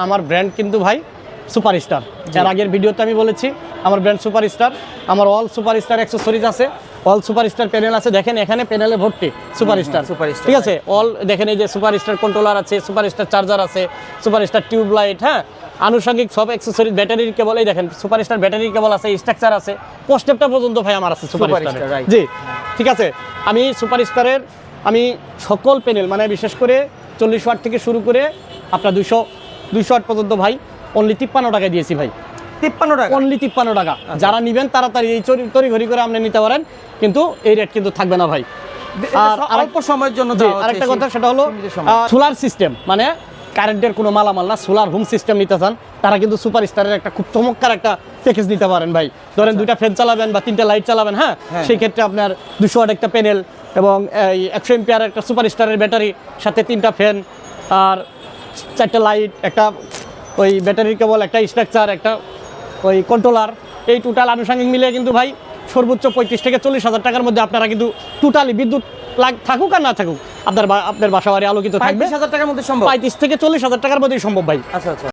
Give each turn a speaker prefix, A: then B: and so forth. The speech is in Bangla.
A: আমার ব্র্যান্ড কিন্তু ভাই সুপারস্টার। এর আগের ভিডিওতে আমি বলেছি আমার ব্র্যান্ড সুপারস্টার। আমার অল সুপারস্টার অ্যাক্সেসরিজ আছে, অল সুপারস্টার প্যানেল আছে। দেখেন এখানে প্যানেলে ভর্তি সুপারস্টার, ঠিক আছে। অল দেখেন এই যে সুপারস্টার কন্ট্রোলার আছে, সুপারস্টার চার্জার আছে, সুপারস্টার টিউব লাইট, হ্যাঁ, আনুষঙ্গিক সব অ্যাক্সেসরিজ, ব্যাটারির কেবল, এই দেখেন সুপারস্টার ব্যাটারির কেবল আছে, স্ট্রাকচার আছে, পোস্টেপটা পর্যন্ত ভাই আমার আছে সুপারস্টার। জি, ঠিক আছে। আমি সুপারস্টারের আমি সকল প্যানেল মানে বিশেষ করে 40 ওয়াট থেকে শুরু করে আপনার 200 ওয়াট পর্যন্ত ভাই অনলি 53 টাকায় দিয়েছি ভাই।
B: 53 টাকা,
A: অনলি 53 টাকা। যারা নেবেন তাড়াতাড়ি এই তড়িঘড়ি করে আপনি নিতে পারেন, কিন্তু এই রেট কিন্তু থাকবে না ভাই।
B: আর অল্প সময়ের জন্য।
A: আরেকটা কথা সেটা হলো সোলার সিস্টেম, মানে কারেন্টের কোনো মালামাল না, সোলার হোম সিস্টেম নিতে চান তারা কিন্তু সুপারস্টারের একটা খুব চমৎকার একটা প্যাকেজ নিতে পারেন ভাই। ধরেন 2টা ফ্যান চালাবেন বা 3টা লাইট চালাবেন, হ্যাঁ, সেই ক্ষেত্রে আপনার 200 ওয়াট একটা প্যানেল এবং 100 এম্পিয়ার একটা সুপারস্টারের ব্যাটারি, সাথে 3টা ফ্যান আর 4টা লাইট, একটা ওই ব্যাটারির কেবল, একটা স্ট্রাকচার, একটা ওই কন্ট্রোলার, এই টোটাল আনুষঙ্গিক মিলিয়ে কিন্তু ভাই সর্বোচ্চ 35 থেকে 40 হাজার টাকার মধ্যে আপনারা কিন্তু টোটালি বিদ্যুৎ থাকুক আর না থাকুক আপনার বাসা বাড়ি আলোকিত থাকবে।
B: 35,000 টাকার মধ্যে সম্ভব?
A: 35 থেকে 40 হাজার টাকার মধ্যেই সম্ভব ভাই।
B: আচ্ছা আচ্ছা।